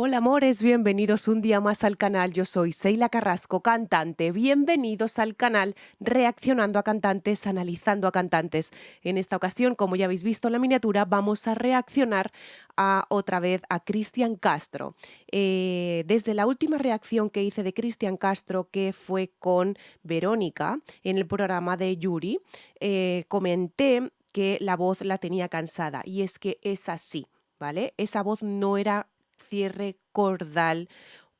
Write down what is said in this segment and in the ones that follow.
Hola amores, bienvenidos un día más al canal. Yo soy Seila Carrasco, cantante. Bienvenidos al canal Reaccionando a Cantantes, Analizando a Cantantes. En esta ocasión, como ya habéis visto en la miniatura, vamos a reaccionar otra vez a Cristian Castro. Desde la última reacción que hice de Cristian Castro, que fue con Verónica en el programa de Yuri, comenté que la voz la tenía cansada y es que es así, ¿vale? Esa voz no era cierre cordal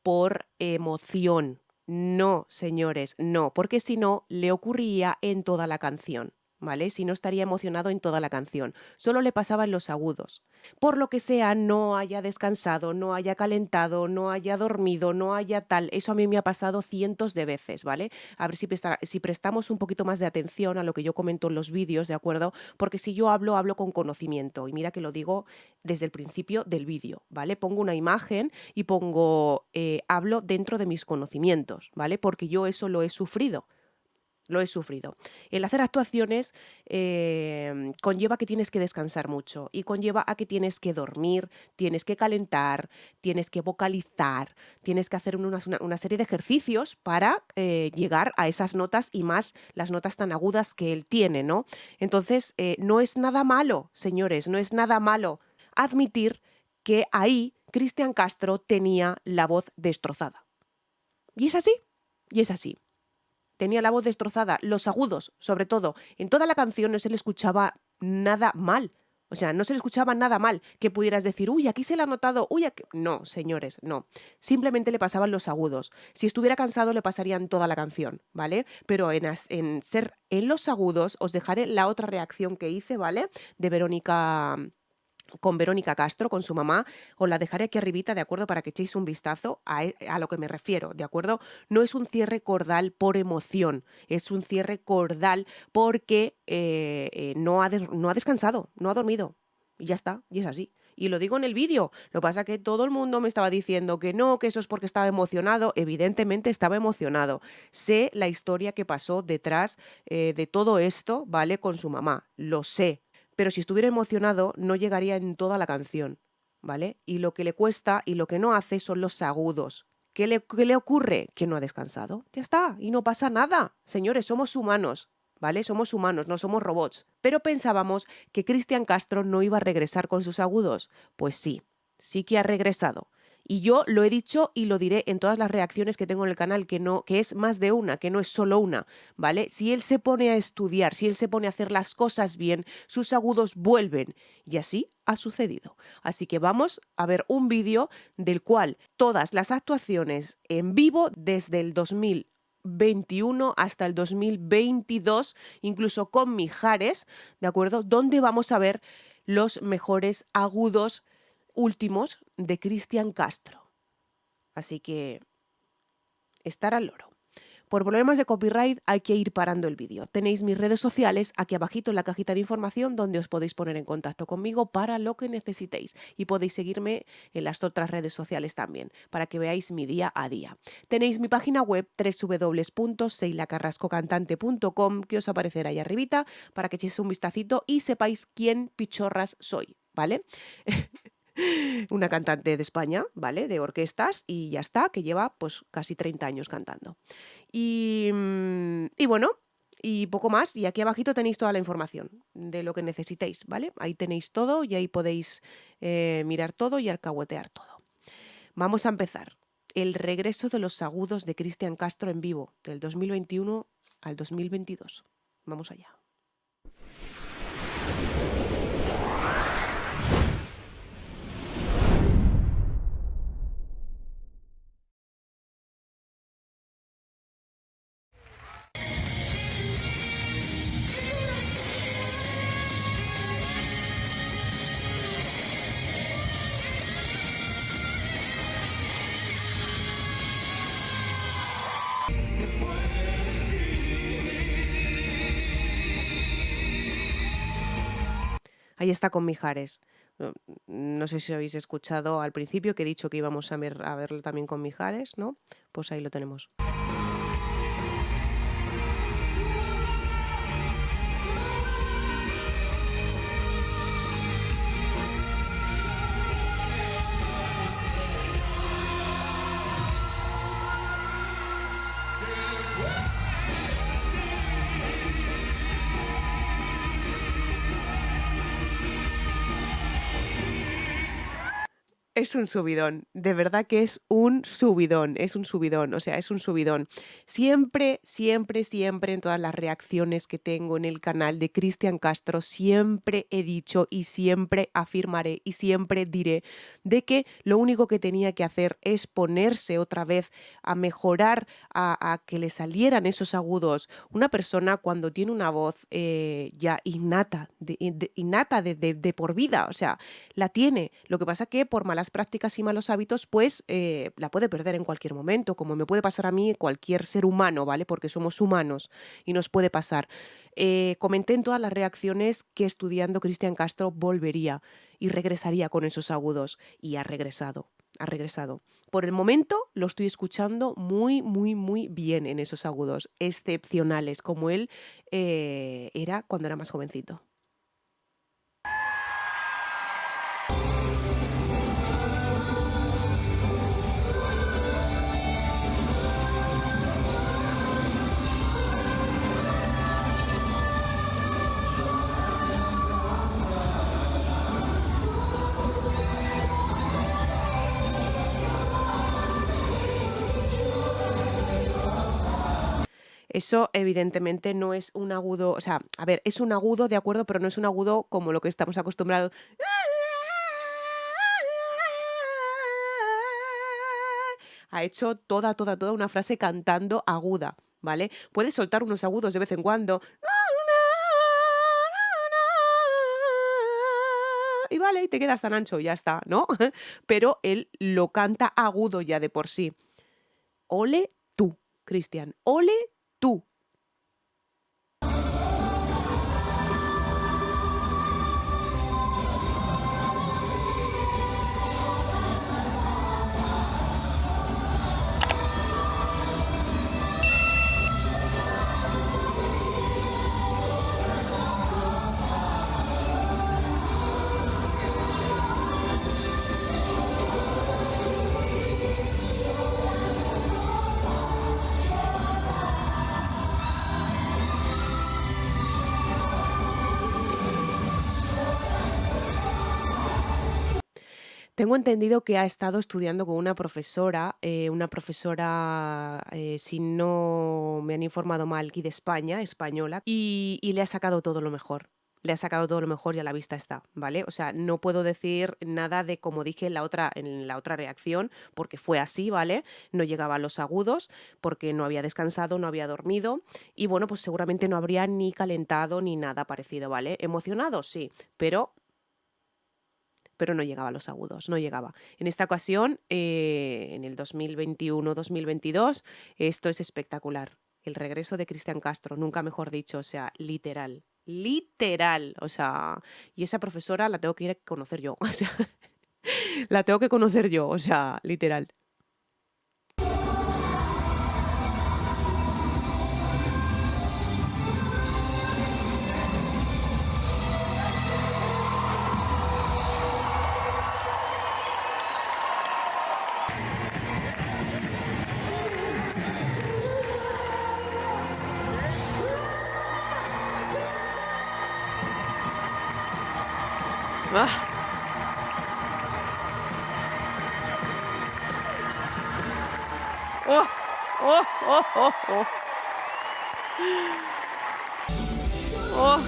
por emoción. No, señores, no, porque si no, le ocurría en toda la canción, ¿vale? Si no, estaría emocionado en toda la canción. Solo le pasaba en los agudos. Por lo que sea, no haya descansado, no haya calentado, no haya dormido, no haya tal. Eso a mí me ha pasado cientos de veces, ¿vale? A ver si prestamos un poquito más de atención a lo que yo comento en los vídeos, ¿de acuerdo? Porque si yo hablo, hablo con conocimiento. Y mira que lo digo desde el principio del vídeo, ¿vale? Pongo una imagen y pongo, hablo dentro de mis conocimientos, ¿vale? Porque yo eso lo he sufrido. Lo he sufrido. El hacer actuaciones conlleva que tienes que descansar mucho y conlleva a que tienes que dormir, tienes que calentar, tienes que vocalizar, tienes que hacer una serie de ejercicios para llegar a esas notas y más las notas tan agudas que él tiene, ¿no? Entonces, no es nada malo, señores, no es nada malo admitir que ahí Cristian Castro tenía la voz destrozada. Y es así, y es así. Tenía la voz destrozada, los agudos, sobre todo. En toda la canción no se le escuchaba nada mal. O sea, no se le escuchaba nada mal que pudieras decir, uy, aquí se le ha notado, uy, aquí... No, señores, no. Simplemente le pasaban los agudos. Si estuviera cansado le pasarían toda la canción, ¿vale? Pero en ser en los agudos os dejaré la otra reacción que hice, ¿vale? De Verónica... con Verónica Castro, con su mamá, os la dejaré aquí arribita, ¿de acuerdo? Para que echéis un vistazo a lo que me refiero, ¿de acuerdo? No es un cierre cordal por emoción, es un cierre cordal porque no ha descansado, no ha dormido. Y ya está, y es así. Y lo digo en el vídeo. Lo que pasa es que todo el mundo me estaba diciendo que no, que eso es porque estaba emocionado. Evidentemente estaba emocionado. Sé la historia que pasó detrás de todo esto, ¿vale? Con su mamá. Lo sé. Pero si estuviera emocionado no llegaría en toda la canción, ¿vale? Y lo que le cuesta y lo que no hace son los agudos. ¿Qué le ocurre? Que no ha descansado. Ya está, y no pasa nada. Señores, somos humanos, ¿vale? Somos humanos, no somos robots. Pero pensábamos que Cristian Castro no iba a regresar con sus agudos. Pues sí, sí que ha regresado. Y yo lo he dicho y lo diré en todas las reacciones que tengo en el canal, que es más de una, que no es solo una, ¿vale? Si él se pone a estudiar, si él se pone a hacer las cosas bien, sus agudos vuelven. Y así ha sucedido. Así que vamos a ver un vídeo del cual todas las actuaciones en vivo desde el 2021 hasta el 2022, incluso con Mijares, ¿de acuerdo? Donde vamos a ver los mejores agudos últimos de Cristian Castro. Así que estar al loro. Por problemas de copyright hay que ir parando el vídeo. Tenéis mis redes sociales aquí abajito en la cajita de información donde os podéis poner en contacto conmigo para lo que necesitéis. Y podéis seguirme en las otras redes sociales también para que veáis mi día a día. Tenéis mi página web www.seilacarrascocantante.com que os aparecerá ahí arribita para que echéis un vistacito y sepáis quién pichorras soy, ¿vale? Una cantante de España, ¿vale? De orquestas y ya está, que lleva pues casi 30 años cantando. Y bueno, y poco más. Y aquí abajito tenéis toda la información de lo que necesitéis, ¿vale? Ahí tenéis todo y ahí podéis mirar todo y alcahuetear todo. Vamos a empezar. El regreso de los agudos de Cristian Castro en vivo, del 2021 al 2022. Vamos allá. Ahí está con Mijares. No sé si habéis escuchado al principio que he dicho que íbamos a verlo también con Mijares, ¿no? Pues ahí lo tenemos. Es un subidón, de verdad que es un subidón, o sea, es un subidón. Siempre, siempre, siempre en todas las reacciones que tengo en el canal de Cristian Castro, siempre he dicho y siempre afirmaré y siempre diré de que lo único que tenía que hacer es ponerse otra vez a mejorar, a que le salieran esos agudos. Una persona cuando tiene una voz ya innata, innata de por vida, o sea, la tiene. Lo que pasa que por malas prácticas y malos hábitos, pues la puede perder en cualquier momento, como me puede pasar a mí cualquier ser humano, ¿vale? Porque somos humanos y nos puede pasar. Comenté en todas las reacciones que estudiando Cristian Castro volvería y regresaría con esos agudos. Y ha regresado. Ha regresado. Por el momento lo estoy escuchando muy, muy, muy bien en esos agudos, excepcionales, como él era cuando era más jovencito. Eso evidentemente no es un agudo, o sea, a ver, es un agudo, de acuerdo, pero no es un agudo como lo que estamos acostumbrados. Ha hecho toda una frase cantando aguda, ¿vale? Puedes soltar unos agudos de vez en cuando. Y vale, y te quedas tan ancho, ya está, ¿no? Pero él lo canta agudo ya de por sí. Ole tú, Cristian, ole tú. Tengo entendido que ha estado estudiando con una profesora, si no me han informado mal, aquí de España, española, y le ha sacado todo lo mejor. Le ha sacado todo lo mejor y a la vista está, ¿vale? O sea, no puedo decir nada de como dije en la otra reacción, porque fue así, ¿vale? No llegaba a los agudos, porque no había descansado, no había dormido, y bueno, pues seguramente no habría ni calentado ni nada parecido, ¿vale? Emocionado, sí, pero no llegaba a los agudos, no llegaba. En esta ocasión, en el 2021-2022, esto es espectacular. El regreso de Cristian Castro, nunca mejor dicho, o sea, literal, literal, o sea, y esa profesora la tengo que ir a conocer yo, o sea, la tengo que conocer yo, o sea, literal. ¡Ah! ¡Oh! ¡Oh! ¡Oh! ¡Oh! ¡Oh! ¡Oh!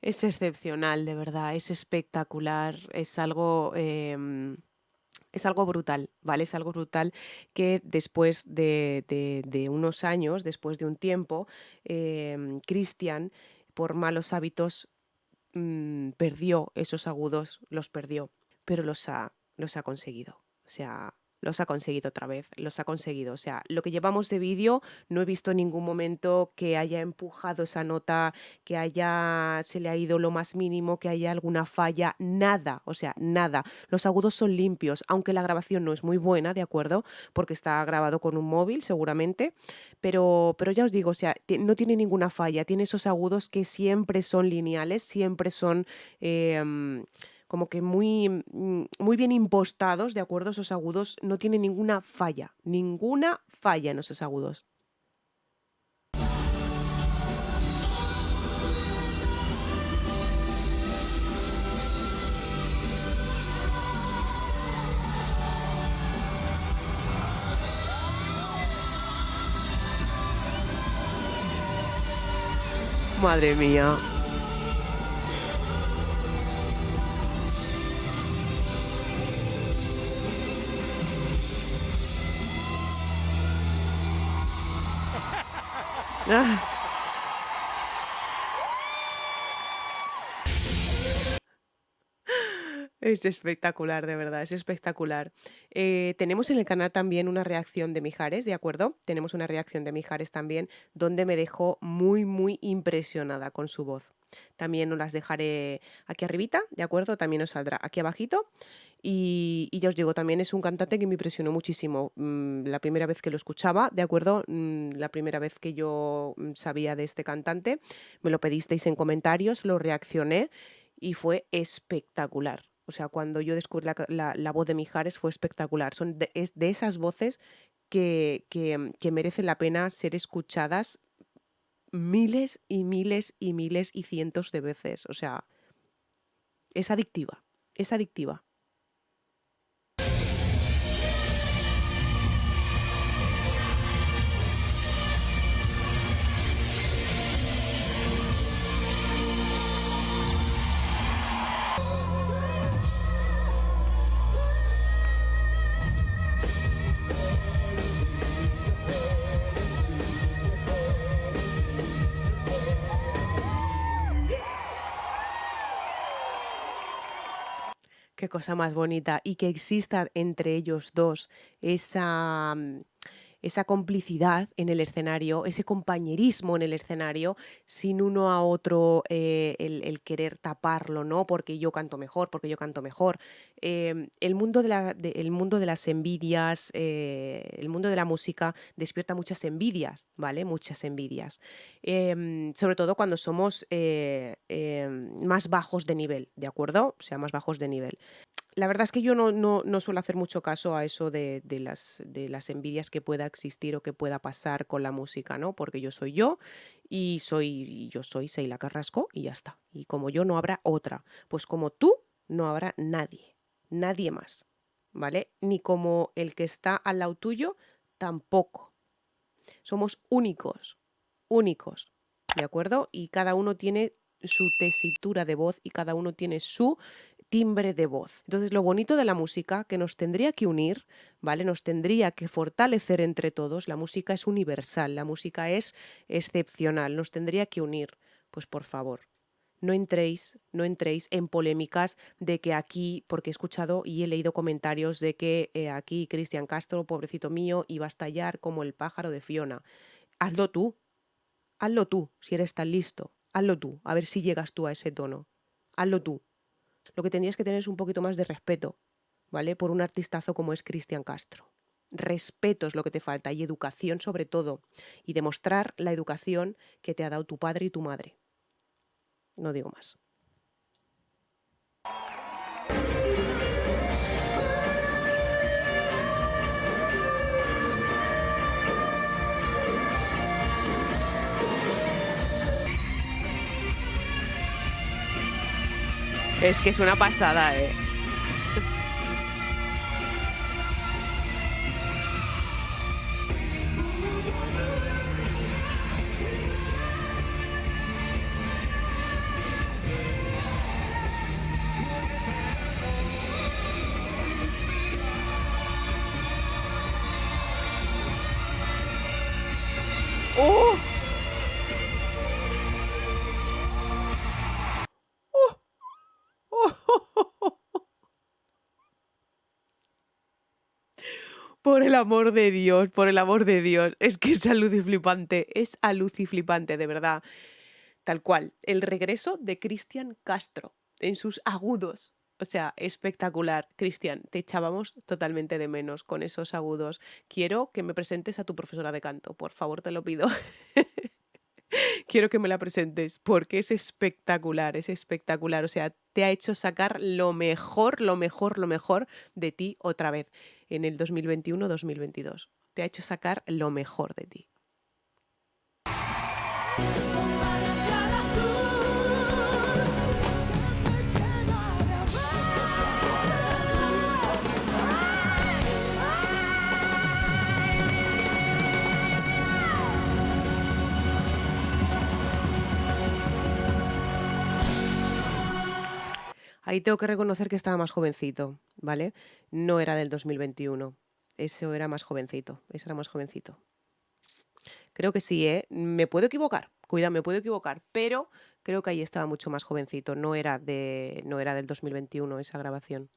Es excepcional, de verdad, es espectacular, es algo brutal, ¿vale? Es algo brutal que después de unos años, después de un tiempo, Cristian, por malos hábitos, perdió esos agudos, los perdió, pero los ha conseguido. O sea, Los ha conseguido otra vez, los ha conseguido. O sea, lo que llevamos de vídeo, no he visto en ningún momento que haya empujado esa nota, que se le ha ido lo más mínimo, que haya alguna falla, nada, o sea, nada. Los agudos son limpios, aunque la grabación no es muy buena, ¿de acuerdo? Porque está grabado con un móvil, seguramente, pero ya os digo, o sea, no tiene ninguna falla, tiene esos agudos que siempre son lineales, siempre son como que muy bien impostados, ¿de acuerdo? Esos agudos no tienen ninguna falla en esos agudos. Madre mía. Ah. Es espectacular, de verdad, es espectacular. Tenemos en el canal también una reacción de Mijares, ¿de acuerdo? Tenemos una reacción de Mijares también, donde me dejó muy impresionada con su voz. También os las dejaré aquí arribita, ¿de acuerdo? También os saldrá aquí abajito. Y ya os digo, también es un cantante que me impresionó muchísimo. La primera vez que lo escuchaba, ¿de acuerdo? La primera vez que yo sabía de este cantante, me lo pedisteis en comentarios, lo reaccioné y fue espectacular. O sea, cuando yo descubrí la voz de Mijares fue espectacular. Es de esas voces que merecen la pena ser escuchadas miles y miles y miles y cientos de veces. O sea, es adictiva, es adictiva. Qué cosa más bonita. Y que exista entre ellos dos esa complicidad en el escenario, ese compañerismo en el escenario, sin uno a otro el querer taparlo, ¿no? Porque yo canto mejor, porque yo canto mejor. El mundo de las envidias, el mundo de la música despierta muchas envidias, ¿vale? Muchas envidias. Sobre todo cuando somos más bajos de nivel, ¿de acuerdo? O sea, más bajos de nivel. La verdad es que yo no suelo hacer mucho caso a eso de las envidias que pueda existir o que pueda pasar con la música, ¿no? Porque yo soy yo y yo soy Seila Carrasco y ya está. Y como yo no habrá otra. Pues como tú no habrá nadie más, ¿vale? Ni como el que está al lado tuyo, tampoco. Somos únicos, ¿de acuerdo? Y cada uno tiene su tesitura de voz y cada uno tiene su timbre de voz. Entonces, lo bonito de la música, que nos tendría que unir, ¿vale? Nos tendría que fortalecer entre todos. La música es universal, la música es excepcional, nos tendría que unir. Pues por favor, no entréis en polémicas de que aquí, porque he escuchado y he leído comentarios de que aquí Cristian Castro, pobrecito mío, iba a estallar como el pájaro de Fiona. Hazlo tú, si eres tan listo. Hazlo tú, a ver si llegas tú a ese tono. Hazlo tú. Lo que tendrías que tener es un poquito más de respeto, ¿vale? Por un artistazo como es Cristian Castro. Respeto es lo que te falta y educación sobre todo. Y demostrar la educación que te ha dado tu padre y tu madre. No digo más. Es que es una pasada, ¿eh? ¡Oh! ¡Oh! ¡Oh! Por el amor de Dios, por el amor de Dios. Es que es aluciflipante, de verdad. Tal cual, el regreso de Cristian Castro en sus agudos. O sea, espectacular. Cristian, te echábamos totalmente de menos con esos agudos. Quiero que me presentes a tu profesora de canto, por favor, te lo pido. Quiero que me la presentes porque es espectacular, es espectacular. O sea, te ha hecho sacar lo mejor, lo mejor, lo mejor de ti otra vez en el 2021-2022. Te ha hecho sacar lo mejor de ti. Ahí tengo que reconocer que estaba más jovencito, ¿vale? No era del 2021. Eso era más jovencito. Eso era más jovencito. Creo que sí, ¿eh? Me puedo equivocar. Cuidado, me puedo equivocar. Pero creo que ahí estaba mucho más jovencito. No era del 2021 esa grabación.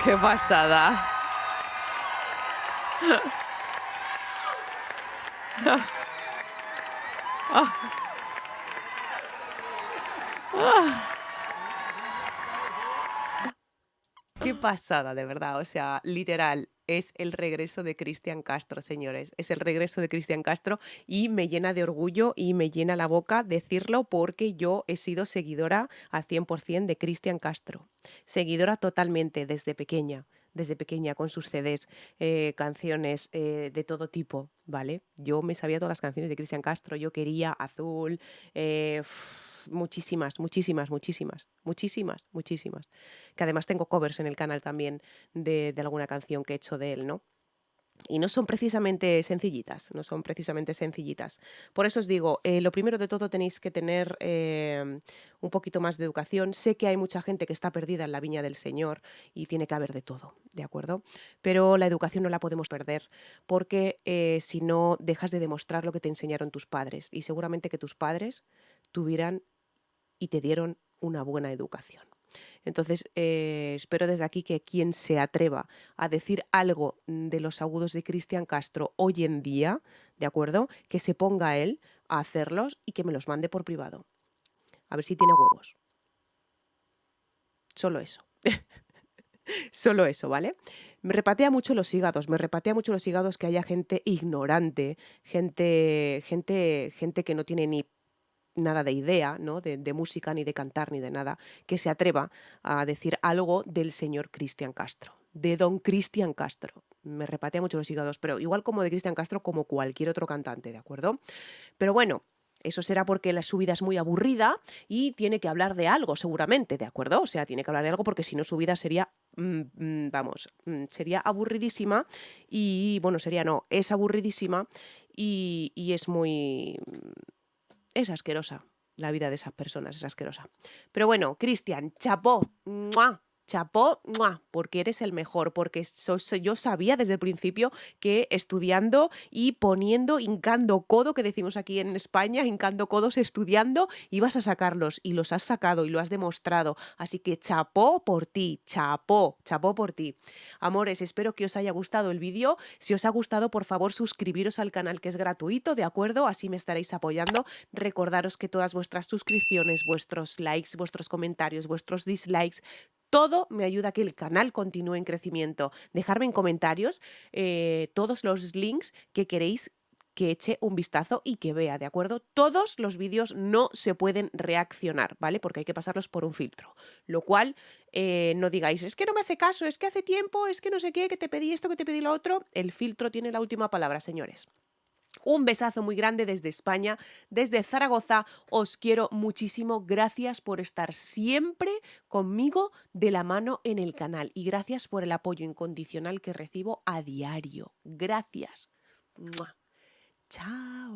¡Qué pasada! ¡Qué pasada, de verdad! O sea, literal, es el regreso de Cristian Castro, señores. Es el regreso de Cristian Castro y me llena de orgullo y me llena la boca decirlo porque yo he sido seguidora al 100% de Cristian Castro. Seguidora totalmente desde pequeña con sus CDs, canciones de todo tipo, ¿vale? Yo me sabía todas las canciones de Cristian Castro, yo quería Azul, muchísimas, muchísimas, muchísimas, muchísimas, muchísimas. Que además tengo covers en el canal también de alguna canción que he hecho de él, ¿no? Y no son precisamente sencillitas, no son precisamente sencillitas. Por eso os digo, lo primero de todo tenéis que tener un poquito más de educación. Sé que hay mucha gente que está perdida en la viña del Señor y tiene que haber de todo, ¿de acuerdo? Pero la educación no la podemos perder porque si no dejas de demostrar lo que te enseñaron tus padres. Y seguramente que tus padres tuvieran y te dieron una buena educación. Entonces, espero desde aquí que quien se atreva a decir algo de los agudos de Cristian Castro hoy en día, ¿de acuerdo? Que se ponga él a hacerlos y que me los mande por privado. A ver si tiene huevos. Solo eso. Solo eso, ¿vale? Me repatea mucho los hígados, que haya gente ignorante, gente que no tiene ni nada de idea, ¿no? De música, ni de cantar, ni de nada, que se atreva a decir algo del señor Cristian Castro, de don Cristian Castro. Me repatea mucho los hígados, pero igual como de Cristian Castro, como cualquier otro cantante, ¿de acuerdo? Pero bueno, eso será porque su vida es muy aburrida y tiene que hablar de algo, seguramente, ¿de acuerdo? O sea, tiene que hablar de algo porque si no su vida sería, sería aburridísima y, bueno, sería no, es aburridísima y es muy, es asquerosa. La vida de esas personas es asquerosa. Pero bueno, Cristian, chapó. ¡Mua! Chapó, ¡mua! Porque eres el mejor, porque yo sabía desde el principio que estudiando y poniendo, hincando codo, que decimos aquí en España, hincando codos, estudiando, ibas a sacarlos y los has sacado y lo has demostrado. Así que chapó por ti, chapó por ti. Amores, espero que os haya gustado el vídeo. Si os ha gustado, por favor, suscribiros al canal que es gratuito, ¿de acuerdo? Así me estaréis apoyando. Recordaros que todas vuestras suscripciones, vuestros likes, vuestros comentarios, vuestros dislikes, todo me ayuda a que el canal continúe en crecimiento. Dejadme en comentarios todos los links que queréis que eche un vistazo y que vea, ¿de acuerdo? Todos los vídeos no se pueden reaccionar, ¿vale? Porque hay que pasarlos por un filtro. Lo cual, no digáis, es que no me hace caso, es que hace tiempo, es que no sé qué, que te pedí esto, que te pedí lo otro. El filtro tiene la última palabra, señores. Un besazo muy grande desde España, desde Zaragoza. Os quiero muchísimo. Gracias por estar siempre conmigo de la mano en el canal y gracias por el apoyo incondicional que recibo a diario. Gracias. ¡Mua! Chao.